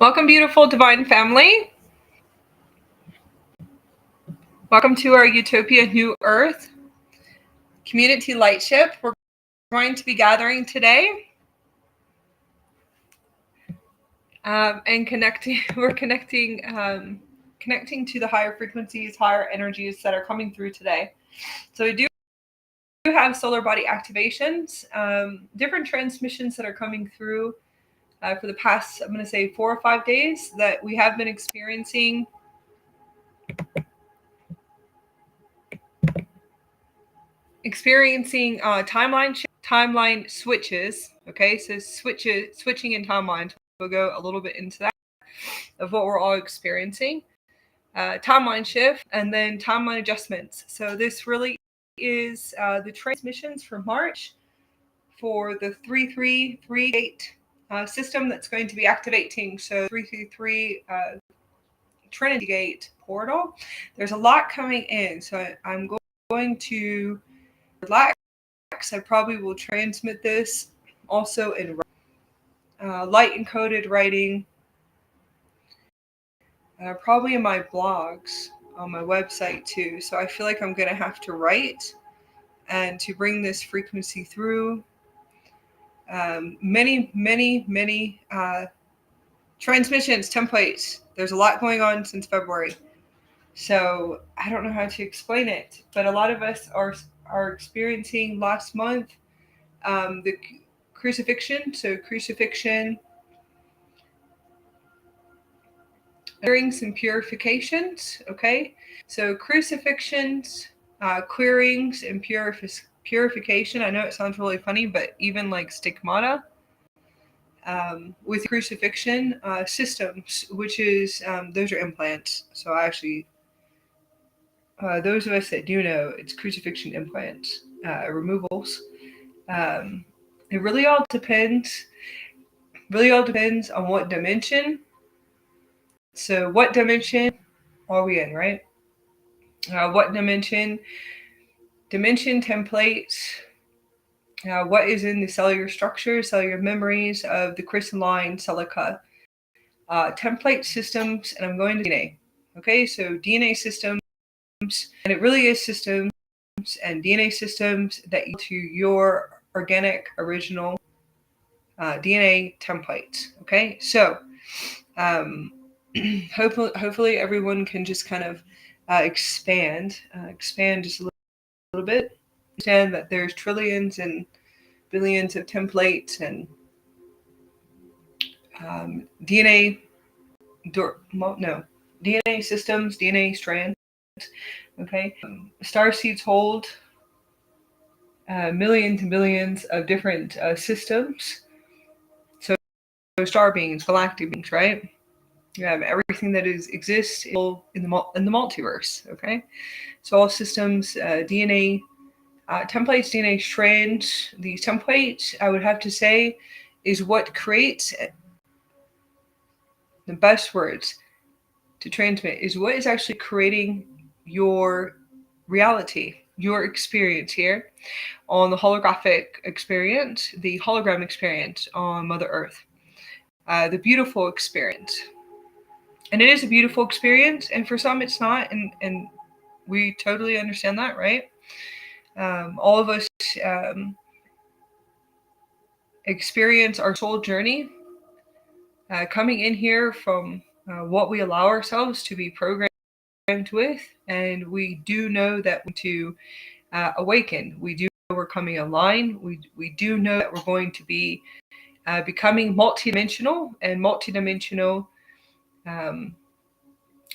Welcome, beautiful divine family. Welcome to our Utopia New Earth community lightship. We're going to be gathering today and connecting. We're connecting to the higher frequencies, higher energies that are coming through today. So we do have solar body activations, different transmissions that are coming through for the past, I'm going to say 4 or 5 days that we have been experiencing timeline switches. Okay, so switching in timelines. We'll go a little bit into that of what we're all experiencing. Timeline shift and then timeline adjustments. So this really is the transmissions for March for the 3338 system that's going to be activating. So 333 Trinity gate portal. There's a lot coming in, so I'm going to relax. I probably will transmit this also in light encoded writing, probably in my blogs on my website too. So I feel like I'm going to have to write and to bring this frequency through. Many transmissions, templates. There's a lot going on since February. So I don't know how to explain it, but a lot of us are experiencing last month the crucifixion. So crucifixion, clearings and purifications. Okay, so crucifixions, clearings and purification. I know it sounds really funny, but even like stigmata with crucifixion systems, which is those are implants. So I actually, those of us that do know, it's crucifixion implants, removals. It really all depends. Really all depends on what dimension. So what dimension are we in, right? What dimension templates, what is in the cellular structure, cellular memories of the crystalline silica template systems, and I'm going to DNA. Okay, so DNA systems, and it really is systems and DNA systems that you to your organic original DNA templates. Okay, so hopefully everyone can just kind of expand just a little bit. Understand that there's trillions and billions of templates and DNA systems, DNA strands. Okay, starseeds hold millions and billions of different systems. So star beings, galactic beings, right? You have everything that exists in the multiverse. Okay, so all systems, DNA templates, DNA strands. These templates, I would have to say, is what creates the best words to transmit. Is what is actually creating your reality, your experience here on the holographic experience, the hologram experience on Mother Earth, the beautiful experience. And it is a beautiful experience, and for some it's not, and we totally understand that, right? All of us experience our soul journey coming in here from what we allow ourselves to be programmed with, and we do know that to awaken. We do know we're coming online. We do know that we're going to be becoming multidimensional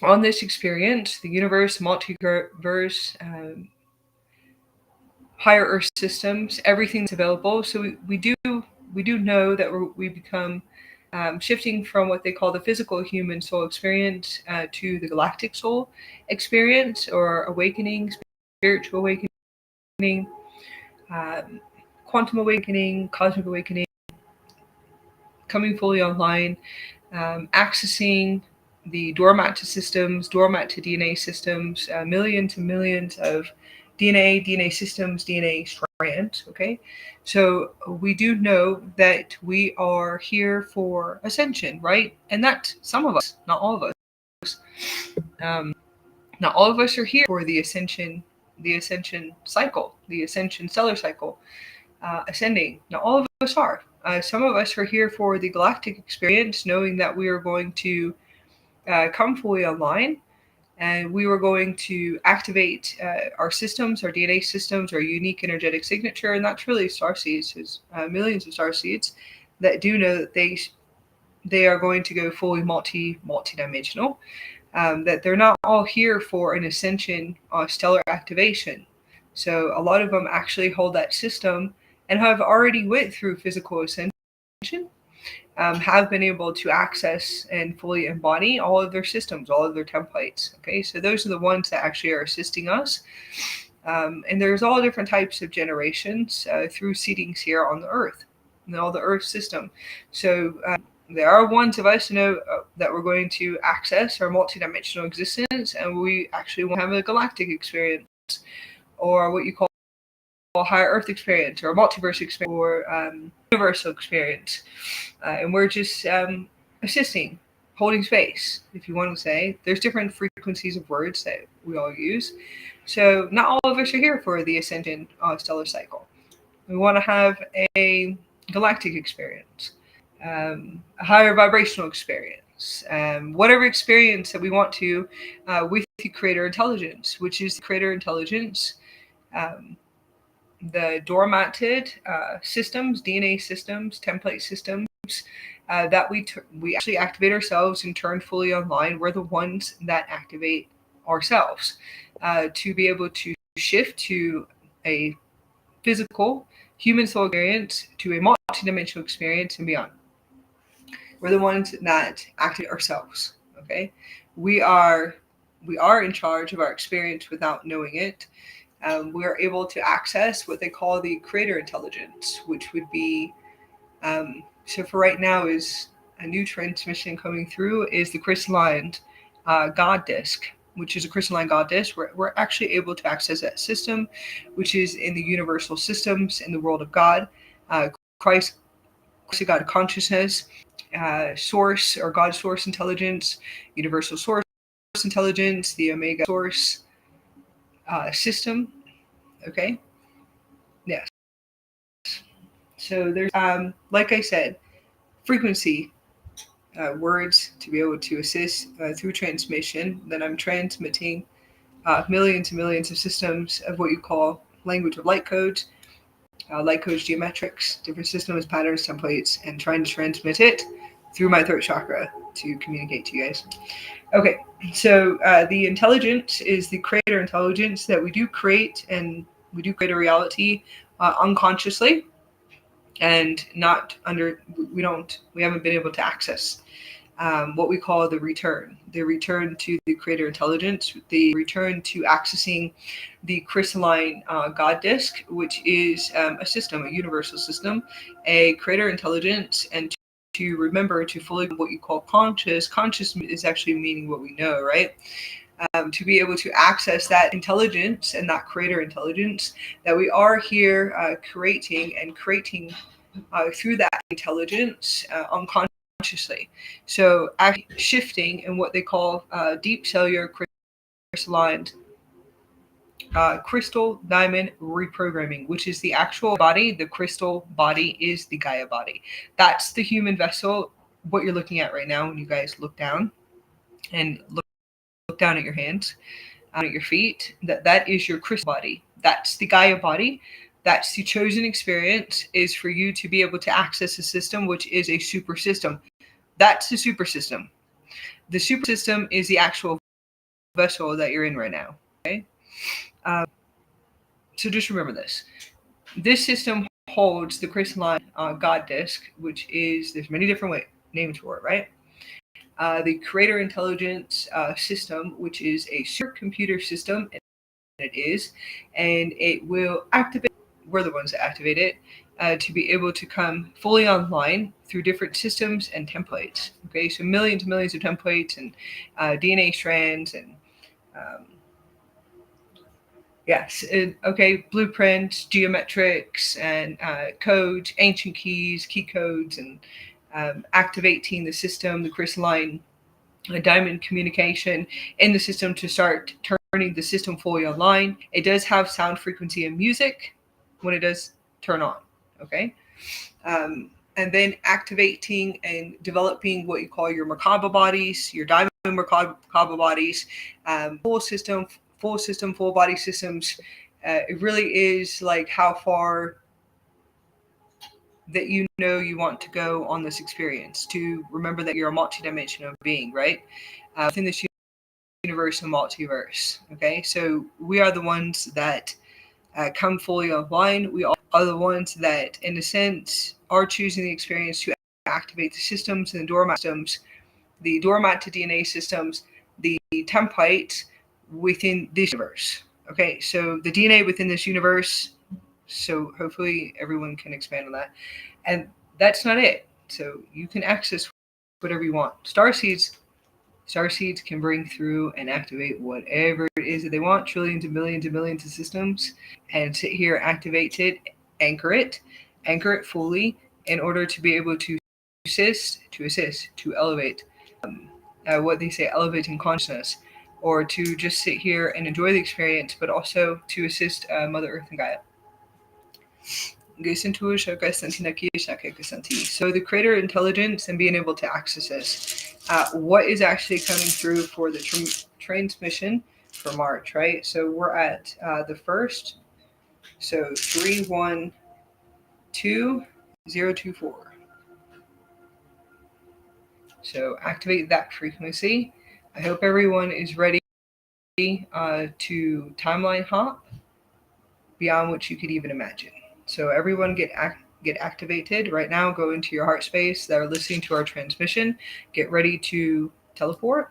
on this experience, the universe, multiverse, higher Earth systems, everything's available. So we do know that we become shifting from what they call the physical human soul experience to the galactic soul experience, or awakening, spiritual awakening, quantum awakening, cosmic awakening, coming fully online, accessing the doormat to systems, doormat to DNA systems, millions and millions of DNA systems, DNA brand. Okay, so we do know that we are here for ascension, right? And that some of us, not all of us, um, not all of us are here for the ascension cycle, the ascension stellar cycle, ascending. Not all of us are. Some of us are here for the galactic experience, knowing that we are going to come fully online, and we were going to activate our systems, our DNA systems, our unique energetic signature, and that's really starseeds. There's millions of starseeds that do know that they are going to go fully multi-dimensional. That they're not all here for an ascension stellar activation. So a lot of them actually hold that system and have already went through physical ascension, have been able to access and fully embody all of their systems, all of their templates. Okay, so those are the ones that actually are assisting us. And there's all different types of generations through seedings here on the Earth, and all the Earth system. So there are ones of us, that we're going to access our multidimensional existence, and we actually want to have a galactic experience, or what you call a higher Earth experience, or a multiverse experience, or universal experience. And we're just assisting, holding space, if you want to say. There's different frequencies of words that we all use. So not all of us are here for the ascension stellar cycle. We want to have a galactic experience, a higher vibrational experience, whatever experience that we want to, with the creator intelligence, which is the creator intelligence, the doormatted systems, DNA systems, template systems, that we actually activate ourselves and turn fully online. We're the ones that activate ourselves to be able to shift to a physical human soul experience, to a multidimensional experience, and beyond. We're the ones that activate ourselves. Okay, we are in charge of our experience without knowing it. We are able to access what they call the creator intelligence, which would be, so for right now is a new transmission coming through is the crystalline God disk, which is a crystalline God disk. We're actually able to access that system, which is in the universal systems in the world of God, Christ, God consciousness, source or God source intelligence, universal source intelligence, the Omega source system. Okay. Yes. So there's, like I said, frequency words to be able to assist through transmission. Then I'm transmitting millions and millions of systems of what you call language of light codes, geometrics, different systems, patterns, templates, and trying to transmit it through my throat chakra to communicate to you guys. Okay, so the intelligence is the creator intelligence that we do create, and we do create a reality unconsciously, and not under, we haven't been able to access what we call the return to the creator intelligence, the return to accessing the crystalline God disk, which is a system, a universal system, a creator intelligence, and to remember to fully what you call conscious. Conscious is actually meaning what we know, right? To be able to access that intelligence and that creator intelligence that we are here creating through that intelligence unconsciously. So actually shifting in what they call deep cellular crystalline crystal diamond reprogramming, which is the actual body. The crystal body is the Gaia body. That's the human vessel. What you're looking at right now, when you guys look down and look down at your hands, at your feet, that is your crystal body. That's the Gaia body. That's the chosen experience, is for you to be able to access a system, which is a super system. That's the super system. The super system is the actual vessel that you're in right now. Okay. So just remember this. This system holds the crystalline God disk, which is, there's many different names for it, right? The creator intelligence system, which is a supercomputer system, and it will activate. We're the ones that activate it to be able to come fully online through different systems and templates. Okay, so millions and millions of templates and DNA strands and Yes. Okay. Blueprints, geometrics, and codes, ancient keys, key codes, and activating the system, the crystalline diamond communication in the system to start turning the system fully online. It does have sound, frequency, and music when it does turn on. Okay. And then activating and developing what you call your Merkaba bodies, your diamond Merkaba bodies, full system, full body systems. It really is like how far that you know you want to go on this experience, to remember that you're a multidimensional being, right? Within this universe and multiverse. Okay, so we are the ones that come fully online. We are the ones that, in a sense, are choosing the experience to activate the systems and the doormat systems, the doormat to DNA systems, the template within this universe. Okay, so the DNA within this universe. So hopefully everyone can expand on that. And that's not it. So you can access whatever you want. Starseeds can bring through and activate whatever it is that they want, trillions and millions of systems, and sit here, activate it, anchor it fully in order to be able to assist, to elevate, what they say, elevating consciousness, or to just sit here and enjoy the experience, but also to assist Mother Earth and Gaia. So the creator intelligence and being able to access this. What is actually coming through for the transmission for March, right? So we're at the first. So 312024. So activate that frequency. I hope everyone is ready to timeline hop beyond what you could even imagine. So everyone get activated right now. Go into your heart space that are listening to our transmission. Get ready to teleport.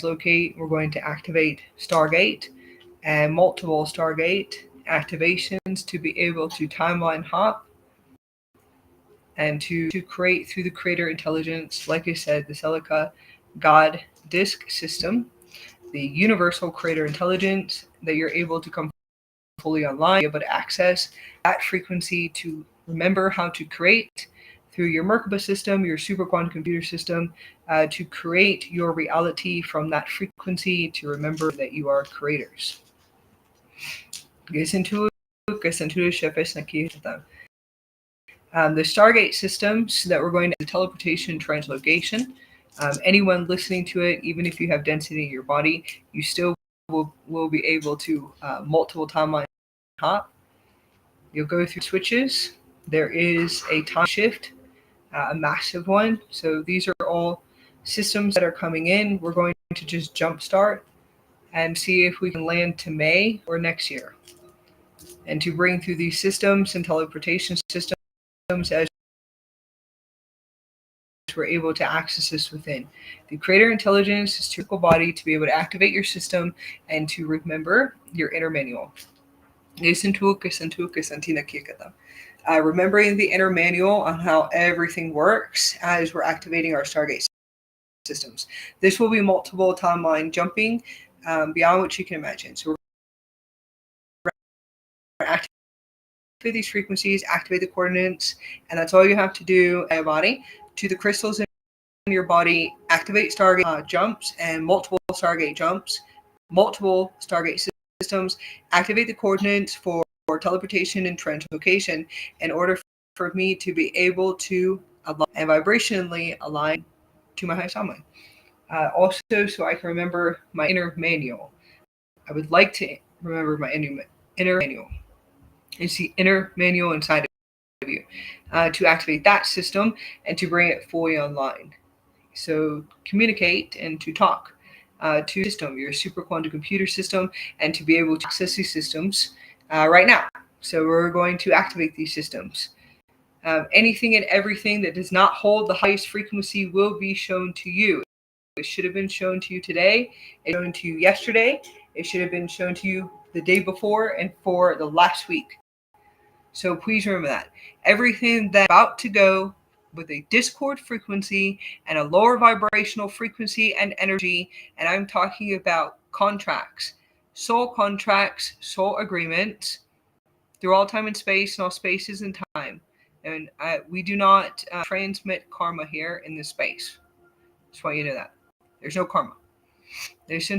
Locate. We're going to activate Stargate and multiple Stargate activations to be able to timeline hop and to create through the creator intelligence, like I said, the Celica God disk system, the universal creator intelligence that you're able to come fully online, be able to access that frequency to remember how to create through your Merkaba system, your super quantum computer system, to create your reality from that frequency, to remember that you are creators. The Stargate systems that we're going to the teleportation translocation. Anyone listening to it, even if you have density in your body, you still will be able to multiple timeline hop. You'll go through switches. There is a time shift, a massive one. So these are all systems that are coming in. We're going to just jumpstart and see if we can land to May or next year. And to bring through these systems and teleportation systems as we're able to access this within. The creator intelligence is physical body to be able to activate your system and to remember your inner manual. Remembering the inner manual on how everything works as we're activating our Stargate systems. This will be multiple timeline jumping beyond what you can imagine. So we're going to activate these frequencies, activate the coordinates, and that's all you have to do in your body. To the crystals in your body, activate Stargate jumps and multiple Stargate jumps, multiple Stargate systems, activate the coordinates for teleportation and translocation in order for me to be able to align and vibrationally align to my highest timeline. Also, so I can remember my inner manual. I would like to remember my inner manual. It's the inner manual inside of you to activate that system and to bring it fully online. So communicate and to talk to system, your super quantum computer system, and to be able to access these systems right now. So we're going to activate these systems. Anything and everything that does not hold the highest frequency will be shown to you. It should have been shown to you today. It shown to you yesterday. It should have been shown to you the day before and for the last week. So please remember that. Everything that's about to go with a discord frequency and a lower vibrational frequency and energy, and I'm talking about contracts, soul contracts, soul agreements through all time and space, and all spaces and time. And we do not transmit karma here in this space. Just want you to know that. There's no karma. That's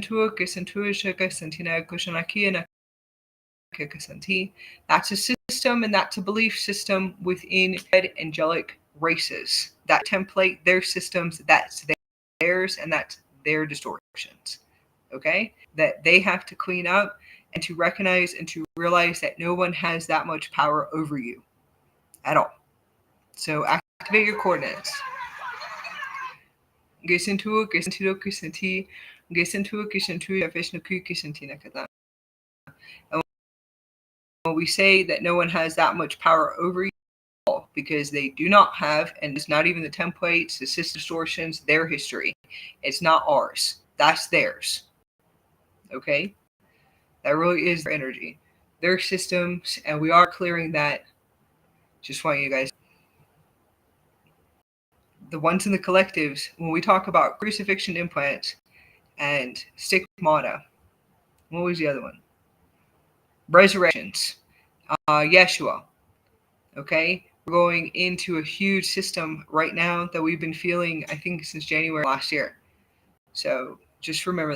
a system, and that's a belief system within red angelic races. That template, their systems, that's theirs, and that's their distortions. Okay? That they have to clean up and to recognize and to realize that no one has that much power over you at all. So activate your coordinates. And when we say that no one has that much power over you, because they do not have, and it's not even the templates, the system distortions, their history. It's not ours. That's theirs. Okay? That really is their energy, their systems, and we are clearing that. Just want you guys, the ones in the collectives, when we talk about crucifixion implants and stigmata, what was the other one? Resurrections, Yeshua. Okay? We're going into a huge system right now that we've been feeling, I think, since January last year. So just remember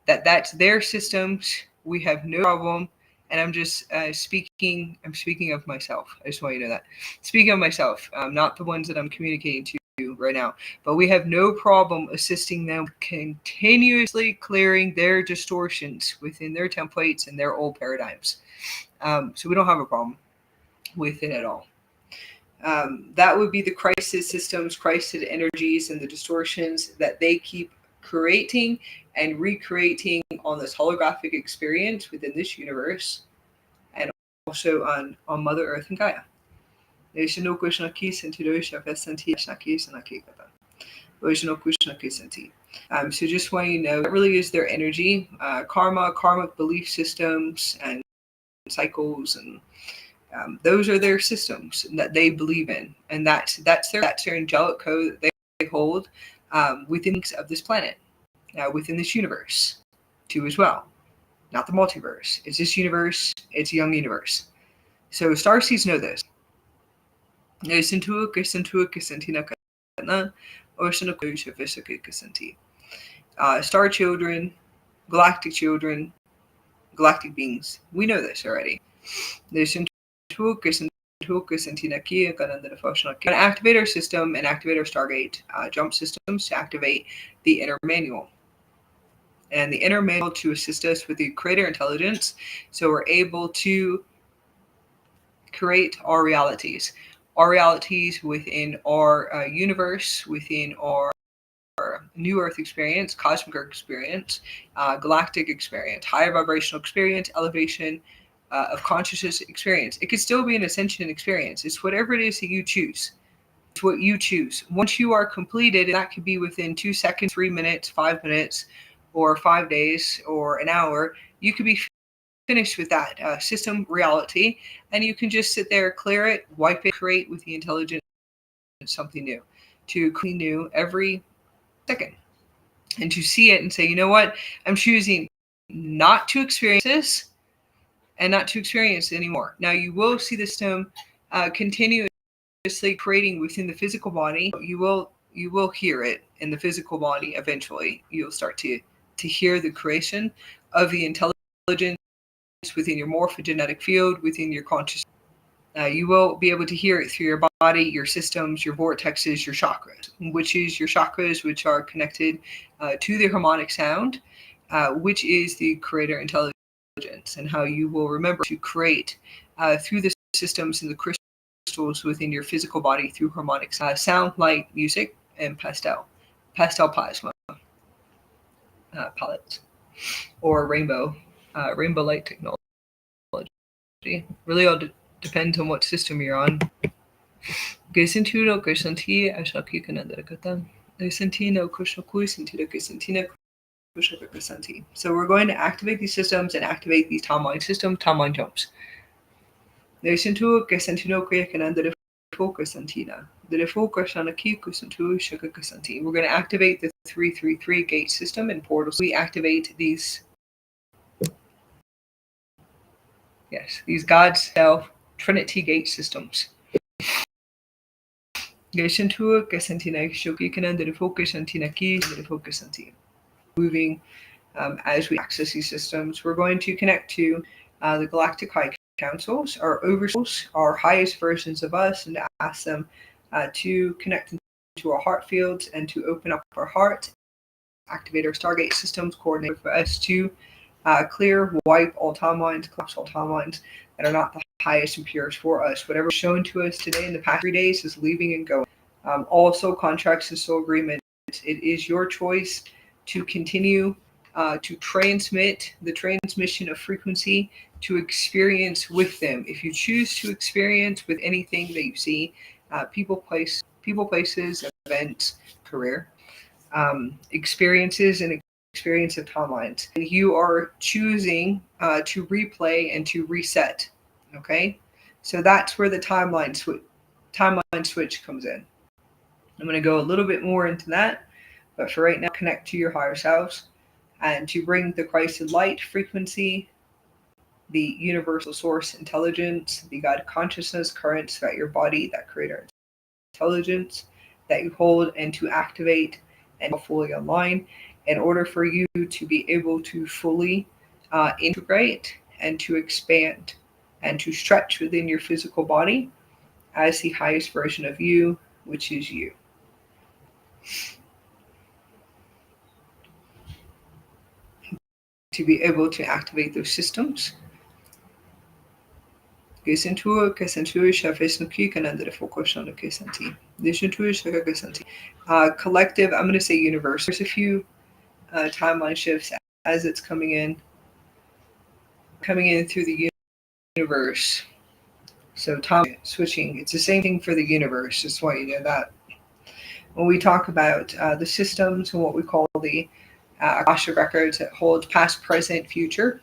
that's their systems. We have no problem. And I'm just speaking of myself. I just want you to know that. Speaking of myself, not the ones that I'm communicating to you right now. But we have no problem assisting them continuously clearing their distortions within their templates and their old paradigms. So we don't have a problem with it at all. That would be the crisis systems, crisis energies, and the distortions that they keep creating and recreating on this holographic experience within this universe, and also on Mother Earth and Gaia. So just want you to know, that really is their energy, karma, karmic belief systems, and cycles, and those are their systems that they believe in, and that's their angelic code that they hold within of this planet, within this universe, too, as well. Not the multiverse. It's this universe. It's a young universe. So starseeds know this. Star children, galactic children, galactic beings. We know this already. And activate our system and activate our Stargate jump systems to activate the inner manual. And the inner manual to assist us with the creator intelligence, so we're able to create our realities within our universe, within our new Earth experience, cosmic Earth experience, galactic experience, higher vibrational experience, elevation of consciousness experience. It could still be an ascension experience. It's whatever it is that you choose. It's what you choose. Once you are completed, and that could be within 2 seconds, 3 minutes, 5 minutes, or 5 days, or an hour, you could be finished with that system reality, and you can just sit there, clear it, wipe it, create with the intelligence something new, to clean new every second, and to see it and say, you know what, I'm choosing not to experience this and not to experience it anymore. Now you will see the system continuously creating within the physical body. You will hear it in the physical body. Eventually you'll start to hear the creation of the intelligence within your morphogenetic field, within your consciousness. You will be able to hear it through your body, your systems, your vortexes, your chakras, which are connected to the harmonic sound, which is the creator intelligence, and how you will remember to create through the systems and the crystals within your physical body through harmonic sound, light, music, and pastel plasma palettes, or rainbow light technology. Really all depends on what system you're on. So we're going to activate these systems and activate these timeline jumps. We're going to activate the 333 gate system and portals. We activate these Yes, these God self Trinity gate systems. Moving as we access these systems, we're going to connect to the Galactic High Councils, our oversouls, our highest versions of us, and to ask them to connect into our heart fields and to open up our heart, activate our Stargate systems, coordinate for us to clear, wipe all timelines, collapse all timelines that are not the highest and purest for us. Whatever is shown to us today in the past 3 days is leaving and going. All soul contracts and soul agreements, it is your choice to continue to transmit the transmission of frequency to experience with them. If you choose to experience with anything that you see, people, places, events, career, experiences, and experience of timelines, and you are choosing to replay and to reset. Okay, so that's where the timeline switch comes in. I'm going to go a little bit more into that, but for right now, connect to your higher selves and to bring the Christ and light frequency, the universal source intelligence, the God consciousness currents throughout your body, that creator intelligence that you hold, and to activate and fully online in order for you to be able to fully integrate and to expand and to stretch within your physical body as the highest version of you, which is you. To be able to activate those systems. Collective, I'm going to say universe. There's a few timeline shifts as it's coming in through the universe. So time switching, it's the same thing for the universe. Just want you to know that. When we talk about the systems and what we call the Akasha records that hold past, present, future,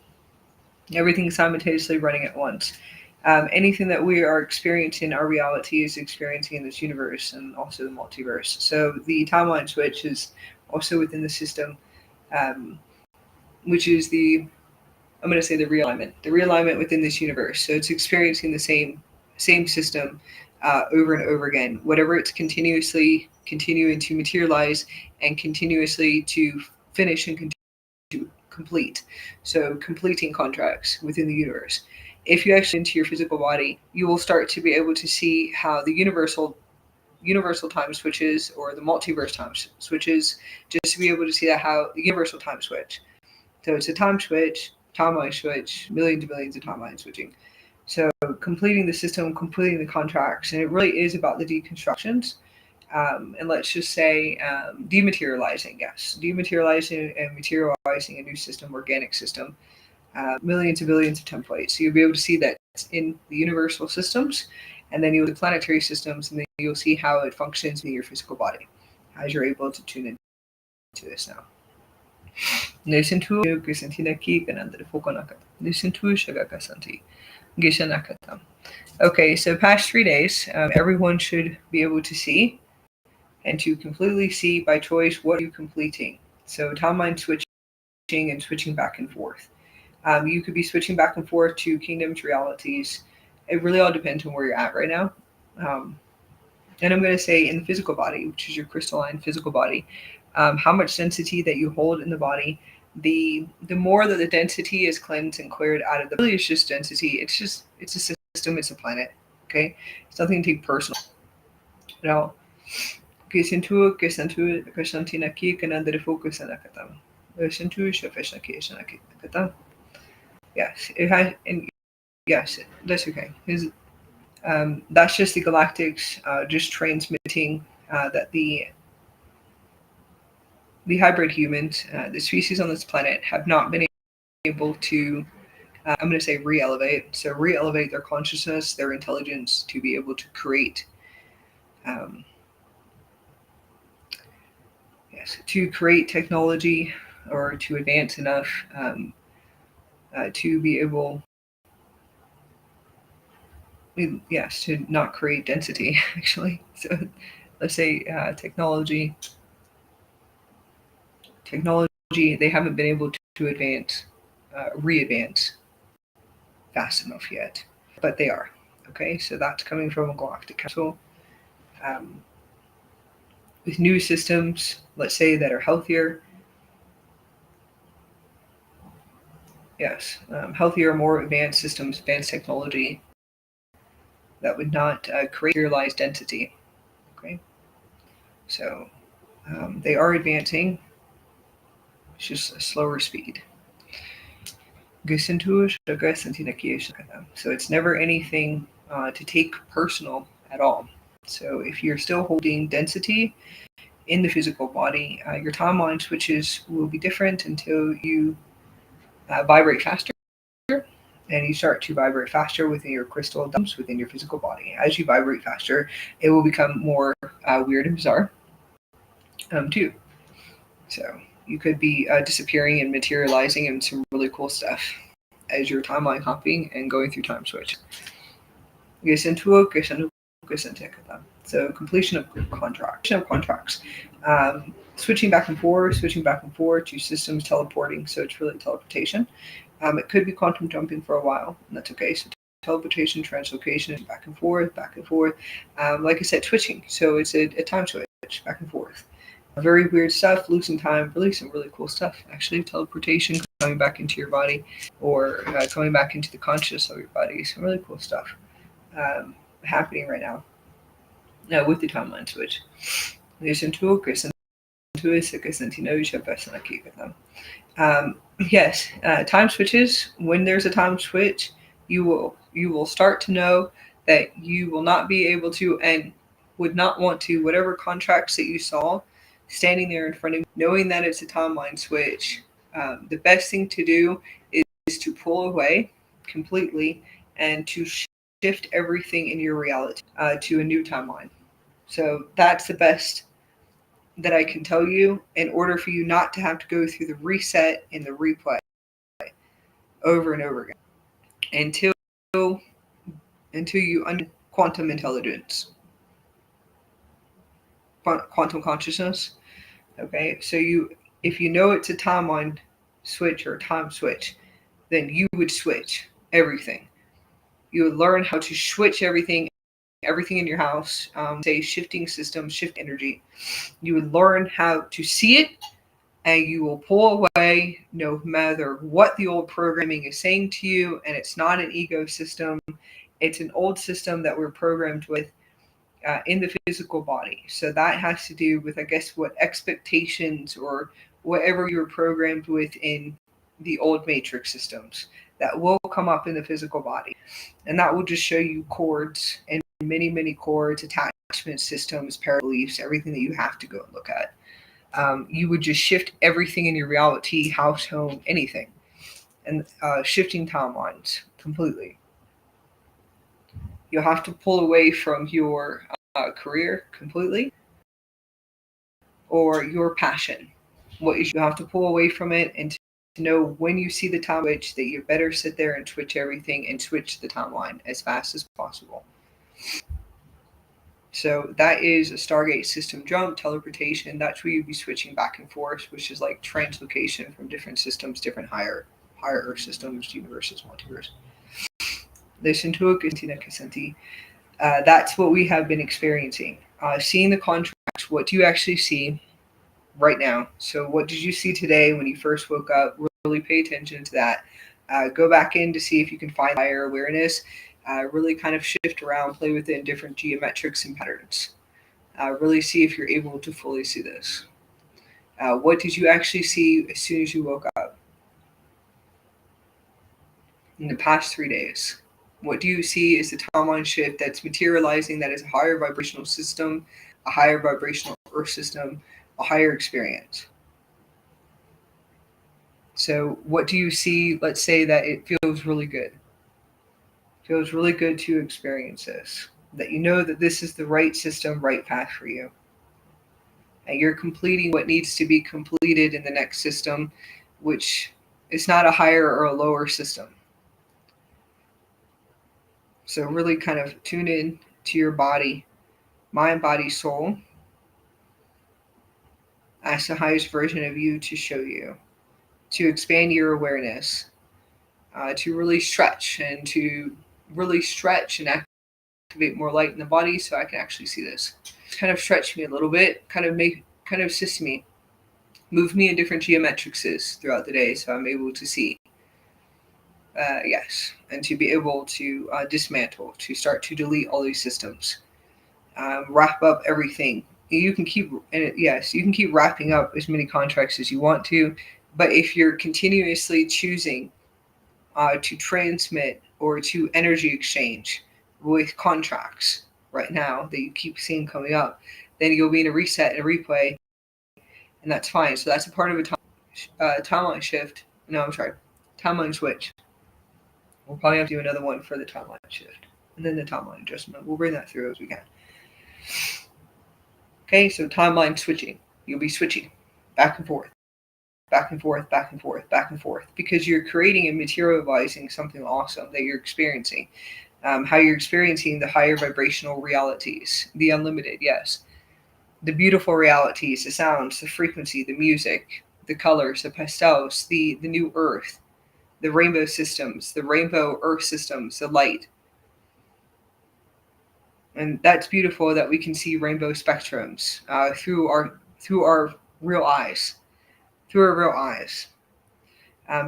everything simultaneously running at once. Anything that we are experiencing, our reality is experiencing in this universe and also the multiverse. So the timeline switch is also within the system, which is I'm going to say the realignment within this universe. So it's experiencing the same system over and over again. Whatever it's continuing to materialize and continuously to finish and continue to complete. So completing contracts within the universe. If you actually into your physical body, you will start to be able to see how the universal time switches or the multiverse time switches, just to be able to see that how the universal time switch. So it's a time switch, timeline switch, millions and millions of timeline switching. So completing the system, completing the contracts, and it really is about the deconstructions. And let's just say dematerializing, yes, dematerializing and materializing a new system, organic system, millions and billions of templates. So you'll be able to see that in the universal systems, and then you'll do planetary systems, and then you'll see how it functions in your physical body, as you're able to tune into this now. Listen to Okay, so past 3 days, everyone should be able to see and to completely see by choice what you're completing. So timeline switching and switching back and forth. You could be switching back and forth to kingdoms, realities. It really all depends on where you're at right now. And I'm going to say in the physical body, which is your crystalline physical body, how much density that you hold in the body, the more that the density is cleansed and cleared out of the really, it's just density. It's a system. It's a planet. Okay, it's nothing to take personal. Now, yes, yes, that's okay. That's just the galactics just transmitting that the hybrid humans, the species on this planet, have not been able to, I'm going to say re-elevate. So re-elevate their consciousness, their intelligence to be able to create, to create technology or to advance enough to be able, to not create density, actually. So let's say technology, they haven't been able to advance, re-advance. fast enough yet, but they are. Okay, so that's coming from a galactic council with new systems, let's say, that are healthier. Yes, healthier, more advanced systems, advanced technology that would not create serialized density. Okay, so they are advancing. It's just a slower speed. So it's never anything to take personal at all. So if you're still holding density in the physical body, your timeline switches will be different until you vibrate faster, and you start to vibrate faster within your crystal dumps within your physical body. As you vibrate faster, it will become more weird and bizarre too. So you could be disappearing and materializing in some really cool stuff as you're timeline hopping and going through time switch. So completion of contracts. Switching back and forth to systems teleporting. So it's really teleportation. It could be quantum jumping for a while, and that's okay. So teleportation, translocation, back and forth. Like I said, switching. So it's a time switch, back and forth. Very weird stuff, losing time, really some really cool stuff. Actually, teleportation, coming back into your body, or coming back into the consciousness of your body. Some really cool stuff happening right now with the timeline switch. Yes, time switches. When there's a time switch, you will start to know that you will not be able to and would not want to, whatever contracts that you saw standing there in front of you, knowing that it's a timeline switch. The best thing to do is to pull away completely and to shift everything in your reality to a new timeline. So that's the best that I can tell you, in order for you not to have to go through the reset and the replay over and over again until you understand quantum intelligence, quantum consciousness. Okay, so if you know it's a timeline switch or a time switch, then you would switch everything. You would learn how to switch everything in your house, say shifting systems, shift energy. You would learn how to see it, and you will pull away no matter what the old programming is saying to you. And it's not an ego system. It's an old system that we're programmed with in the physical body. So that has to do with, I guess, what expectations or whatever you were programmed with in the old matrix systems that will come up in the physical body. And that will just show you cords and many, many cords, attachment systems, beliefs, everything that you have to go and look at. You would just shift everything in your reality, house, home, anything, and shifting timelines completely. You'll have to pull away from your career completely, or your passion. You have to pull away from it, and to know when you see the time switch that you better sit there and switch everything and switch the timeline as fast as possible. So that is a Stargate system jump, teleportation. That's where you'd be switching back and forth, which is like translocation from different systems, different higher Earth systems, universes, multiverse. Listen to it, that's what we have been experiencing. Seeing the contracts, what do you actually see right now? So what did you see today when you first woke up? Really pay attention to that. Go back in to see if you can find higher awareness. Really kind of shift around, play with it in different geometrics and patterns. Really see if you're able to fully see this. What did you actually see as soon as you woke up in the past 3 days? What do you see is the timeline shift that's materializing, that is a higher vibrational system, a higher vibrational Earth system, a higher experience? So what do you see? Let's say that it feels really good. Feels really good to experience this. That you know that this is the right system, right path for you. And you're completing what needs to be completed in the next system, which is not a higher or a lower system. So really kind of tune in to your body, mind, body, soul. Ask the highest version of you to show you, to expand your awareness, to really stretch and activate more light in the body so I can actually see this. Kind of stretch me a little bit, kind of assist me, move me in different geometrics throughout the day so I'm able to see. Yes, and to be able to dismantle, to start to delete all these systems, wrap up everything. You can keep wrapping up as many contracts as you want to, but if you're continuously choosing to transmit or to energy exchange with contracts right now that you keep seeing coming up, then you'll be in a reset and a replay, and that's fine. So that's a part of a timeline shift. No, I'm sorry, timeline switch. We'll probably have to do another one for the timeline shift. And then the timeline adjustment. We'll bring that through as we can. Okay, so timeline switching. You'll be switching back and forth, back and forth, back and forth, back and forth, because you're creating and materializing something awesome that you're experiencing. How you're experiencing the higher vibrational realities, the unlimited, yes. The beautiful realities, the sounds, the frequency, the music, the colors, the pastels, the new earth, the rainbow systems, the rainbow earth systems, the light. And that's beautiful that we can see rainbow spectrums through our real eyes,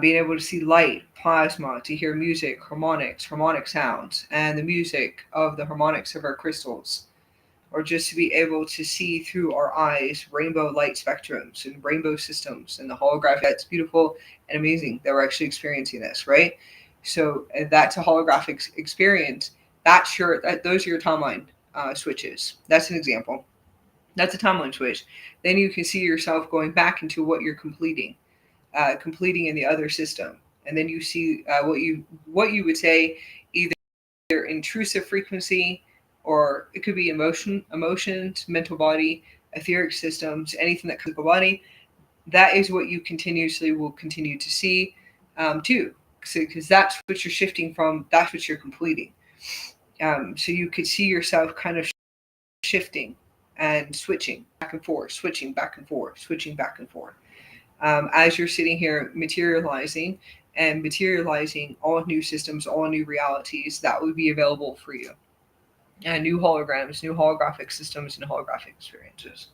being able to see light, plasma, to hear music, harmonic sounds, and the music of the harmonics of our crystals, or just to be able to see through our eyes rainbow light spectrums and rainbow systems and the holographic. That's beautiful and amazing that we're actually experiencing this, right? So that's a holographic experience. Those are your timeline switches. That's an example. That's a timeline switch. Then you can see yourself going back into what you're completing in the other system, and then you see what you would say either intrusive frequency, or it could be emotions, mental body, etheric systems, anything that comes to the body. That is what you continuously will continue to see too, because that's what you're shifting from. That's what you're completing. So you could see yourself kind of shifting and switching back and forth, switching back and forth, switching back and forth. As you're sitting here materializing all new systems, all new realities that would be available for you. And new holograms, new holographic systems, and holographic experiences.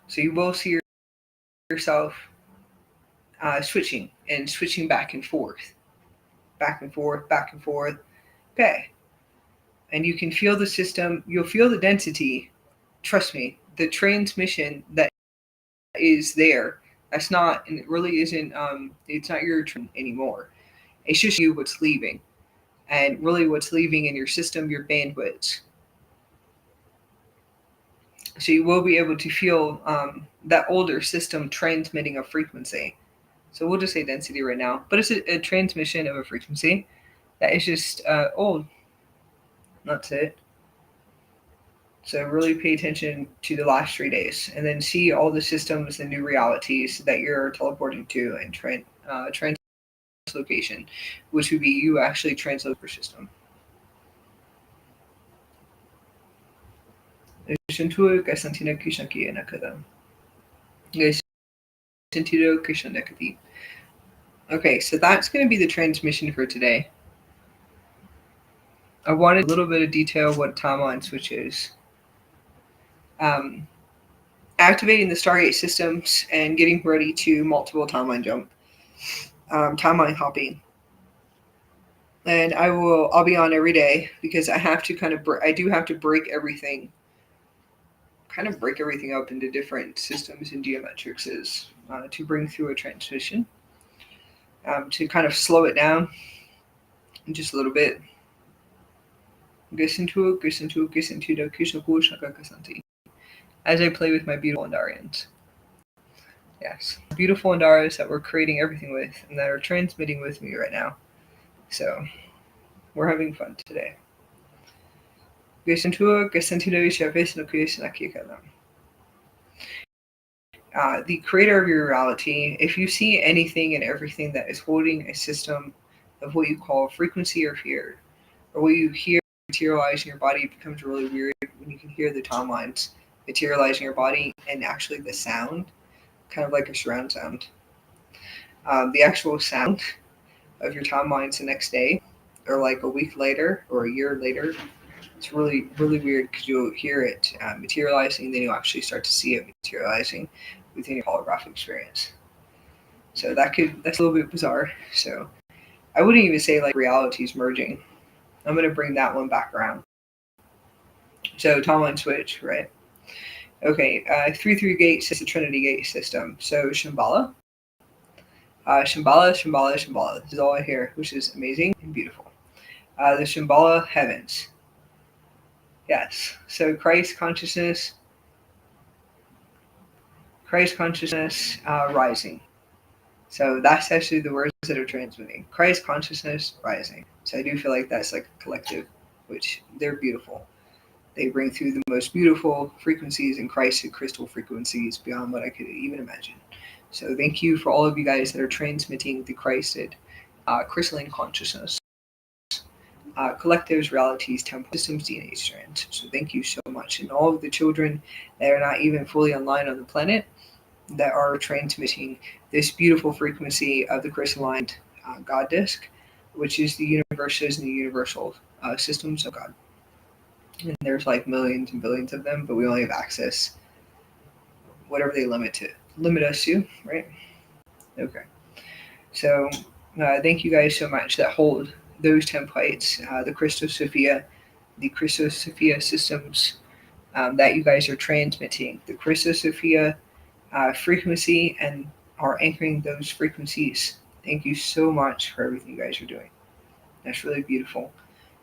So you will see yourself switching back and forth, back and forth, back and forth. Okay. And you can feel the system, you'll feel the density. Trust me, the transmission that is there, that's not, and it really isn't, it's not your turn anymore. It's just you what's leaving. And really what's leaving in your system, your bandwidth. So you will be able to feel that older system transmitting a frequency. So we'll just say density right now, but it's a transmission of a frequency that is just old. That's it. So really pay attention to the last 3 days, and then see all the systems and new realities that you're teleporting to, and translocation, which would be you actually translate your system. Okay, so that's going to be the transmission for today. I wanted a little bit of detail what timeline switch is. Activating the Stargate systems and getting ready to multiple timeline jump, timeline hopping. And I'll be on every day because I have to I do have to break everything up into different systems and geometrics to bring through a transmission, to kind of slow it down just a little bit. As I play with my beautiful Andarians. Yes, beautiful Andaras that we're creating everything with and that are transmitting with me right now. So we're having fun today. The creator of your reality, if you see anything and everything that is holding a system of what you call frequency or fear, or what you hear materialize in your body, it becomes really weird when you can hear the timelines materialize in your body and actually the sound. kind of like a surround sound. The actual sound of your timelines the next day, or like a week later, or a year later, it's really, really weird because you'll hear it materializing, then you'll actually start to see it materializing within your holographic experience. So that's a little bit bizarre. So I wouldn't even say like realities merging. I'm going to bring that one back around. So timeline switch, right? Okay, 3-3 gates is the Trinity gate system. So Shambhala. Shambhala. This is all I hear, which is amazing and beautiful. The Shambhala heavens. Yes. So Christ consciousness rising. So that's actually the words that are transmitting. Christ consciousness rising. So I do feel like that's like a collective, which they're beautiful. They bring through the most beautiful frequencies and Christed crystal frequencies beyond what I could even imagine. So thank you for all of you guys that are transmitting the Christed crystalline consciousness. Collectives, realities, temple systems, DNA strands. So thank you so much. And all of the children that are not even fully online on the planet that are transmitting this beautiful frequency of the crystalline God disk, which is the universes and the universal systems of God. And there's like millions and billions of them, but we only have access whatever they limit us to, right? Okay. So thank you guys so much that hold those templates, the Crystal Sophia systems that you guys are transmitting, the Crystal Sophia frequency, and are anchoring those frequencies. Thank you so much for everything you guys are doing. That's really beautiful.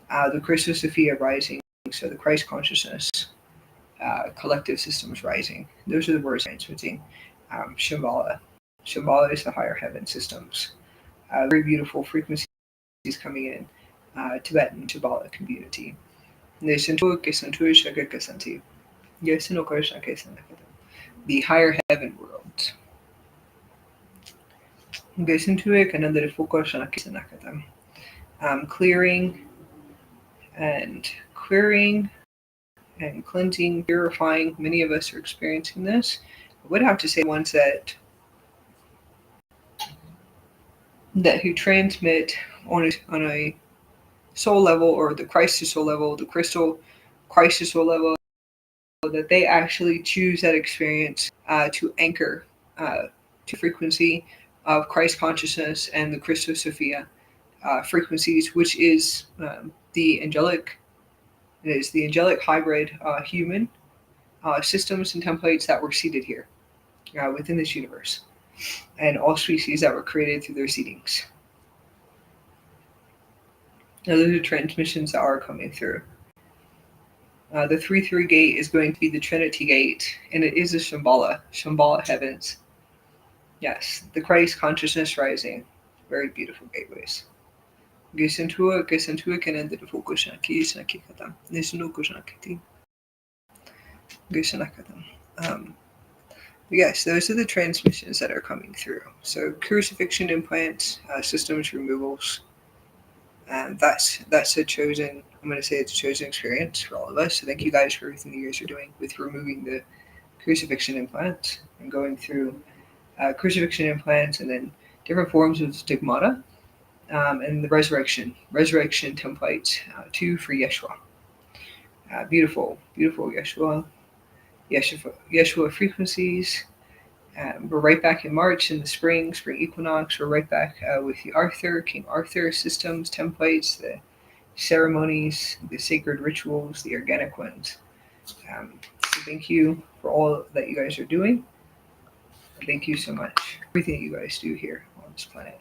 The Crystal Sophia rising, so the Christ consciousness, collective systems rising. Those are the words transmitting. Shambhala. Shambhala is the higher heaven systems. Very beautiful frequencies coming in. Tibetan Shambhala community. The higher heaven world. Clearing and cleansing, purifying. Many of us are experiencing this. I would have to say ones that who transmit on a soul level, or the Christ soul level, the crystal Christ soul level, that they actually choose that experience to anchor to frequency of Christ consciousness and the Christos Sophia frequencies, which is the angelic. It is the angelic hybrid human systems and templates that were seeded here within this universe, and all species that were created through their seedings. Now, those are transmissions that are coming through. The 3-3 gate is going to be the Trinity gate, and it is a Shambhala heavens. Yes, the Christ consciousness rising. Very beautiful gateways. Yes, those are the transmissions that are coming through. So crucifixion implants, systems removals, and that's a chosen, I'm going to say it's a chosen experience for all of us. So thank you guys for everything you guys are doing with removing the crucifixion implants and going through crucifixion implants, and then different forms of stigmata, and the resurrection templates too for Yeshua. Beautiful Yeshua frequencies. We're right back in March in the spring equinox. We're right back with the King Arthur systems, templates, the ceremonies, the sacred rituals, the organic ones. So thank you for all that you guys are doing. Thank you so much for everything you guys do here on this planet.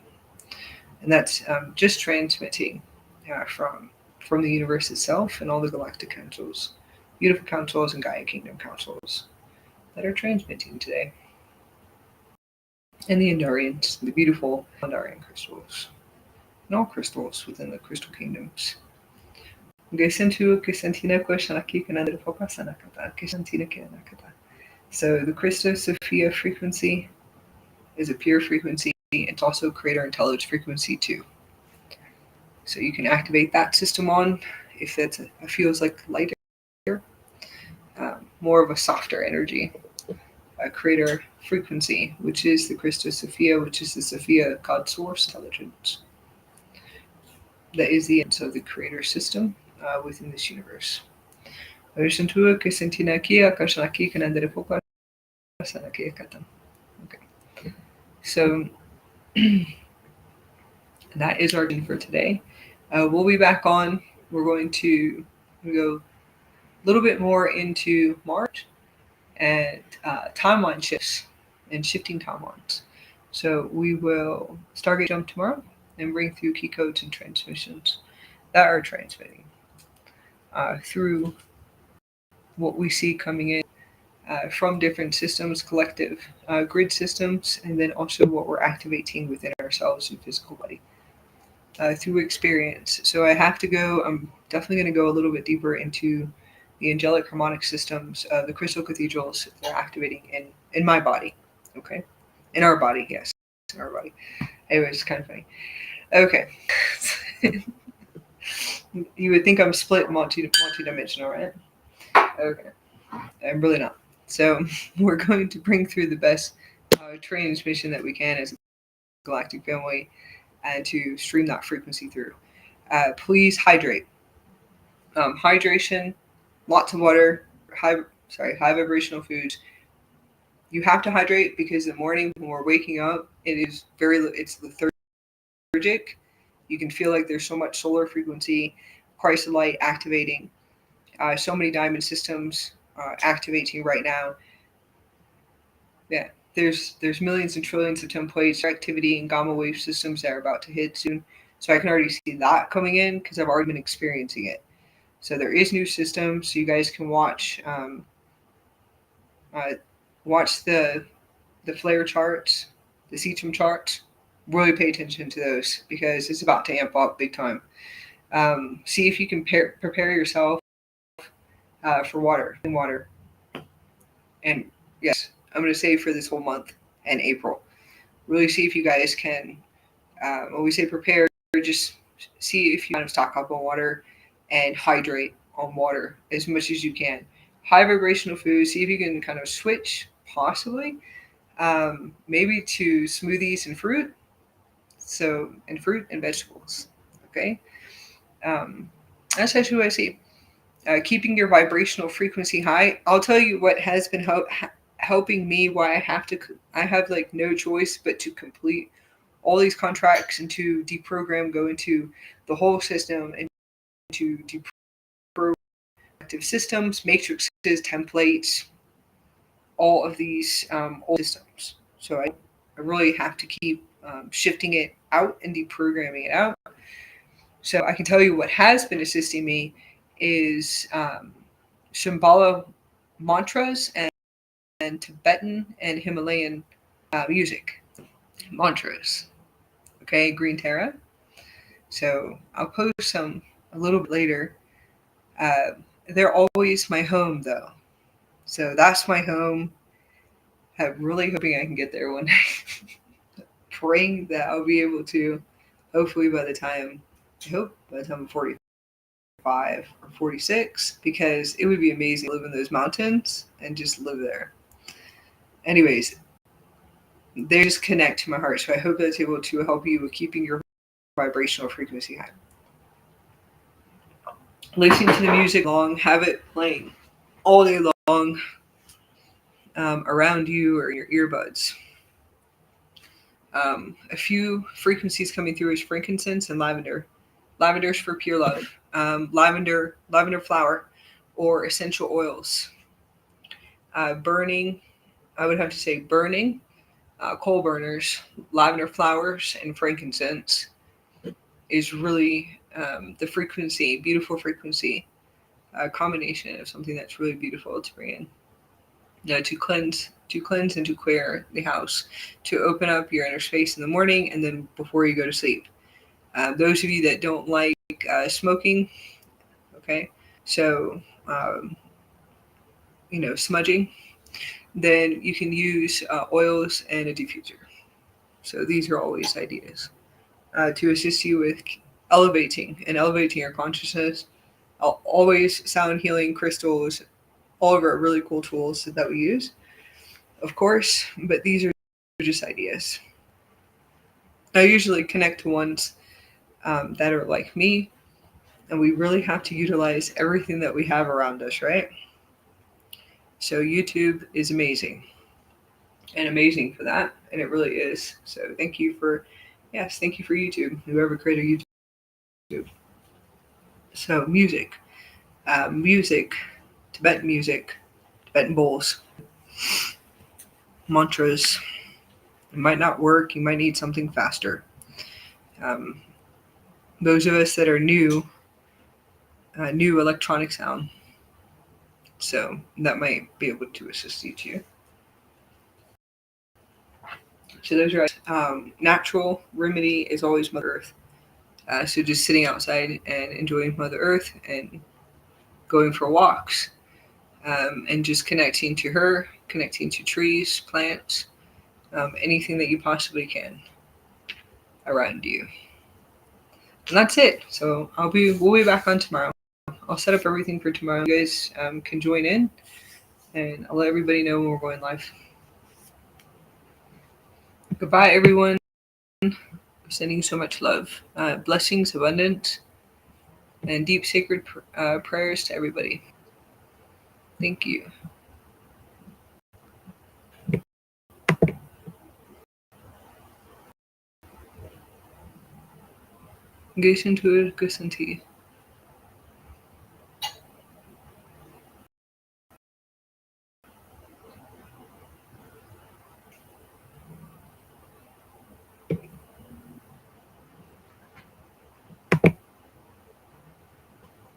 And that's just transmitting from the universe itself and all the galactic councils, beautiful councils and Gaia kingdom councils that are transmitting today. And the Andarians, the beautiful Andarian crystals, and all crystals within the crystal kingdoms. So the Christos Sophia frequency is a pure frequency. It's also creator intelligence frequency too. So you can activate that system on if it feels like lighter, more of a softer energy. creator frequency, which is the Christos Sophia, which is the Sophia God Source Intelligence. That is the end of the creator system within this universe. Okay. So that is our thing for today. We'll be back on. We're going to go a little bit more into March and timeline shifts and shifting timelines. So we will Stargate jump tomorrow and bring through key codes and transmissions that are transmitting through what we see coming in from different systems, collective grid systems, and then also what we're activating within ourselves in physical body through experience. So I have to go, I'm definitely going to go a little bit deeper into the angelic harmonic systems, the crystal cathedrals they're activating in my body. Okay. In our body, yes. In our body. Anyways, it's kind of funny. Okay. You would think I'm split multi-dimensional, right? Okay. I'm really not. So we're going to bring through the best transmission that we can as a galactic family and to stream that frequency through. Please hydrate. Hydration, lots of water, high vibrational foods. You have to hydrate because in the morning when we're waking up, it's lethargic. You can feel like there's so much solar frequency, Christ light activating, so many diamond systems activating right now. Yeah, there's millions and trillions of templates, activity, and gamma wave systems that are about to hit soon. So I can already see that coming in because I've already been experiencing it. So there is new systems, so you guys can watch the flare charts, the CTM charts. Really pay attention to those because it's about to amp up big time. See if you can prepare yourself for water. And yes, I'm going to say for this whole month and April. Really see if you guys can, when we say prepare, just see if you kind of stock up on water and hydrate on water as much as you can. High vibrational food, see if you can kind of switch, possibly, maybe to smoothies and fruit. So, and fruit and vegetables, okay? That's actually what I see. Keeping your vibrational frequency high. I'll tell you what has been helping me, why I have like no choice but to complete all these contracts and to deprogram, go into the whole system and to deprogram active systems, matrices, templates, all of these old systems. So I really have to keep shifting it out and deprogramming it out. So I can tell you what has been assisting me is Shambhala mantras and Tibetan and Himalayan music mantras. Okay, Green Terra. So I'll post some a little bit later. They're always my home, though. So that's my home. I'm really hoping I can get there one day. Praying that I'll be able to, hopefully by the time I'm 45 or 46, because it would be amazing to live in those mountains and just live there. Anyways, they just connect to my heart. So I hope that's able to help you with keeping your vibrational frequency high. Listen to the music long, have it playing all day long around you or your earbuds. A few frequencies coming through is frankincense and lavender. Lavender's for pure love. Lavender flower, or essential oils. Burning, I would have to say burning, coal burners, lavender flowers, and frankincense is really the frequency, beautiful frequency, combination of something that's really beautiful to bring in. To cleanse and to clear the house, to open up your inner space in the morning and then before you go to sleep. Those of you that don't like smoking, okay, so smudging, then you can use oils and a diffuser. So these are always ideas to assist you with elevating your consciousness. Always sound healing crystals, all of our really cool tools that we use. of course, but these are just ideas. I usually connect to ones that are like me, and we really have to utilize everything that we have around us, right? So YouTube is amazing, and amazing for that, and it really is. So thank you for, yes, thank you for YouTube, whoever created YouTube. So music, Tibetan music, Tibetan bowls, mantras. It might not work. You might need something faster. Um, those of us that are new electronic sound, so that might be able to assist you too. So those are natural remedy is always Mother Earth. So just sitting outside and enjoying Mother Earth and going for walks, and just connecting to her, connecting to trees, plants, anything that you possibly can around you. And that's it. So we'll be back on tomorrow. I'll set up everything for tomorrow. You guys can join in, and I'll let everybody know when we're going live. Goodbye, everyone. Sending you so much love, blessings, abundance, and deep sacred prayers to everybody. Thank you. Gaysen tur, gaysen ti.